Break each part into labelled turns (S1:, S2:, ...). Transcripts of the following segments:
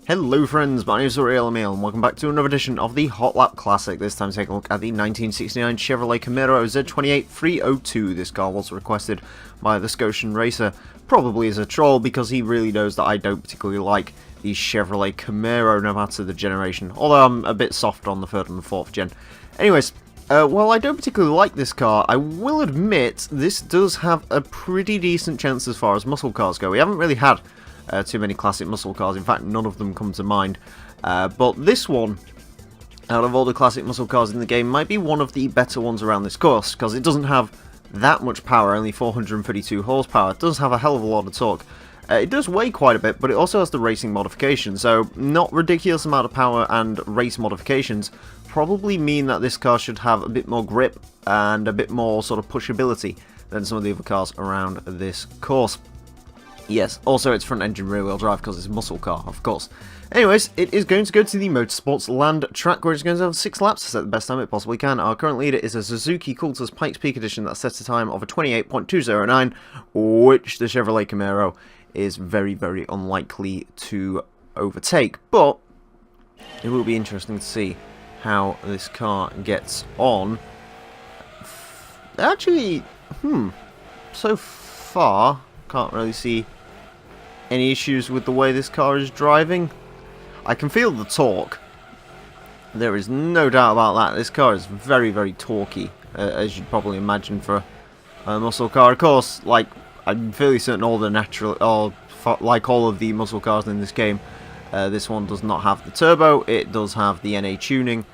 S1: Hello friends, my name is Emile and welcome back to another edition of the Hot Lap Classic. This time taking a look at the 1969 Chevrolet Camaro Z28302. This car was requested by the Scotian racer, probably as a troll because he really knows that I don't particularly like the Chevrolet Camaro no matter the generation, although I'm a bit softer on the 3rd and the 4th gen. Anyways, while I don't particularly like this car, I will admit this does have a pretty decent chance as far as muscle cars go. We haven't really had too many classic muscle cars. In fact, none of them come to mind. But this one, out of all the classic muscle cars in the game, might be one of the better ones around this course, because it doesn't have that much power, only 432 horsepower. It does have a hell of a lot of torque. It does weigh quite a bit, but it also has the racing modification, so not ridiculous amount of power and race modifications probably mean that this car should have a bit more grip and a bit more sort of pushability than some of the other cars around this course. Yes, also it's front engine rear wheel drive because it's a muscle car, of course. Anyways, it is going to go to the Motorsports Land track where it's going to have 6 laps to set the best time it possibly can. Our current leader is a Suzuki Coulter's Pikes Peak Edition that sets a time of a 28.209, which the Chevrolet Camaro is very, very unlikely to overtake. But it will be interesting to see how this car gets on. Actually, so far, can't really see any issues with the way this car is driving. I can feel the torque. There is no doubt about that. This car is very, very torquey, as you'd probably imagine for a muscle car. Of course, like I'm fairly certain all the like all of the muscle cars in this game, this one does not have the turbo. It does have the NA tuning,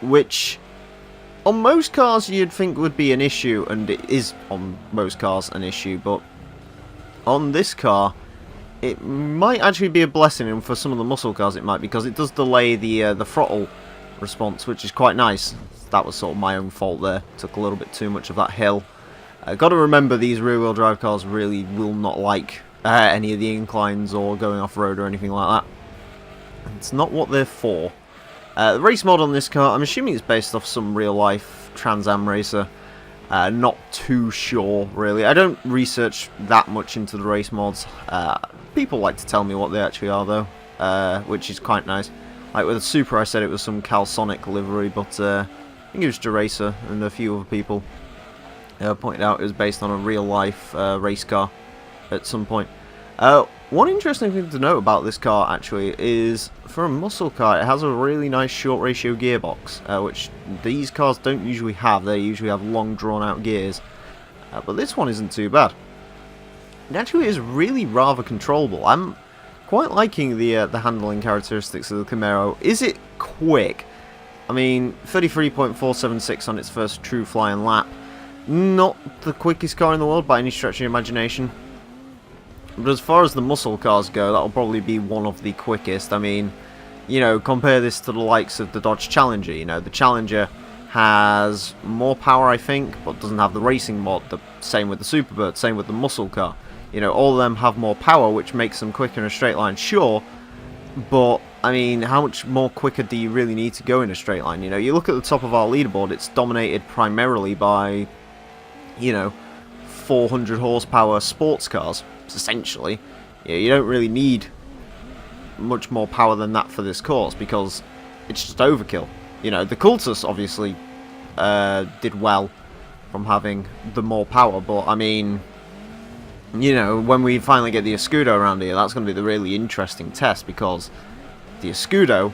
S1: which on most cars you'd think would be an issue, and it is on most cars an issue, but on this car, it might actually be a blessing, and for some of the muscle cars it might, because it does delay the throttle response, which is quite nice. That was sort of my own fault there. Took a little bit too much of that hill. Got to remember, these rear-wheel drive cars really will not like any of the inclines or going off-road or anything like that. It's not what they're for. The race mod on this car, I'm assuming it's based off some real-life Trans Am racer. Not too sure, really. I don't research that much into the race mods. People like to tell me what they actually are, though, which is quite nice. Like with the Supra, I said it was some Calsonic livery, but I think it was Deracer, and a few other people pointed out it was based on a real-life race car at some point. One interesting thing to note about this car, actually, is for a muscle car, it has a really nice short ratio gearbox, which these cars don't usually have. They usually have long, drawn-out gears, but this one isn't too bad. It actually is really rather controllable. I'm quite liking the handling characteristics of the Camaro. Is it quick? I mean, 33.476 on its first true flying lap. Not the quickest car in the world by any stretch of the imagination. But as far as the muscle cars go, that'll probably be one of the quickest. I mean, you know, compare this to the likes of the Dodge Challenger. You know, the Challenger has more power, I think, but doesn't have the racing mod. The same with the Superbird, same with the muscle car. You know, all of them have more power, which makes them quicker in a straight line, sure. But, I mean, how much more quicker do you really need to go in a straight line? You know, you look at the top of our leaderboard, it's dominated primarily by, you know, 400 horsepower sports cars. Essentially, yeah, you don't really need much more power than that for this course because it's just overkill. You know, the Cultus obviously did well from having the more power, but I mean, you know, when we finally get the Escudo around here, that's going to be the really interesting test, because the Escudo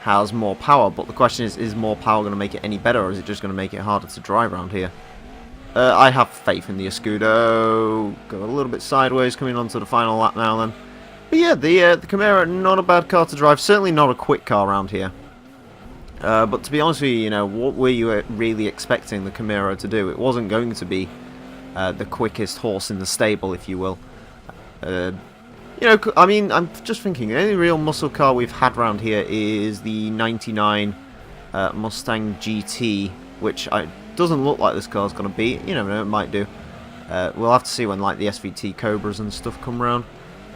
S1: has more power, but the question is more power going to make it any better, or is it just going to make it harder to drive around here? I have faith in the Escudo. Go a little bit sideways, coming onto the final lap now then. But yeah, the Camaro, not a bad car to drive. Certainly not a quick car around here. But to be honest with you, you know, what were you really expecting the Camaro to do? It wasn't going to be the quickest horse in the stable, if you will. You know, I mean, I'm just thinking, the only real muscle car we've had around here is the 99 Mustang GT, which doesn't look like this car's going to beat. You never know, it might do. We'll have to see when like the SVT Cobras and stuff come around.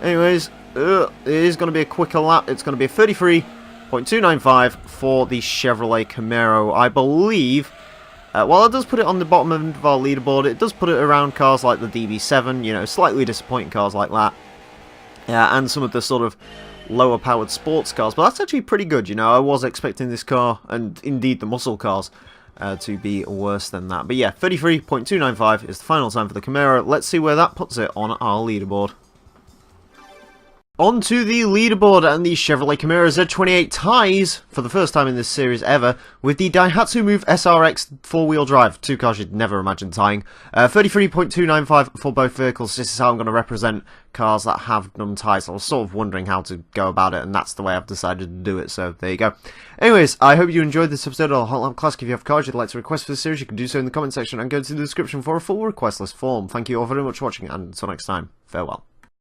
S1: Anyways, it is going to be a quicker lap. It's going to be a 33.295 for the Chevrolet Camaro. I believe, while it does put it on the bottom of our leaderboard, it does put it around cars like the DB7, you know, slightly disappointing cars like that. And some of the sort of lower powered sports cars, but that's actually pretty good, you know. I was expecting this car, and indeed the muscle cars, to be worse than that. But yeah, 33.295 is the final time for the Camaro. Let's see where that puts it on our leaderboard. On to the leaderboard, and the Chevrolet Camaro Z28 ties, for the first time in this series ever, with the Daihatsu Move SRX 4-wheel drive. Two cars you'd never imagine tying. 33.295 for both vehicles. This is how I'm going to represent cars that have done ties. I was sort of wondering how to go about it, and that's the way I've decided to do it, so there you go. Anyways, I hope you enjoyed this episode of Hot Lap Classic. If you have cars you'd like to request for the series, you can do so in the comment section, and go to the description for a full request list form. Thank you all very much for watching, and until next time, farewell.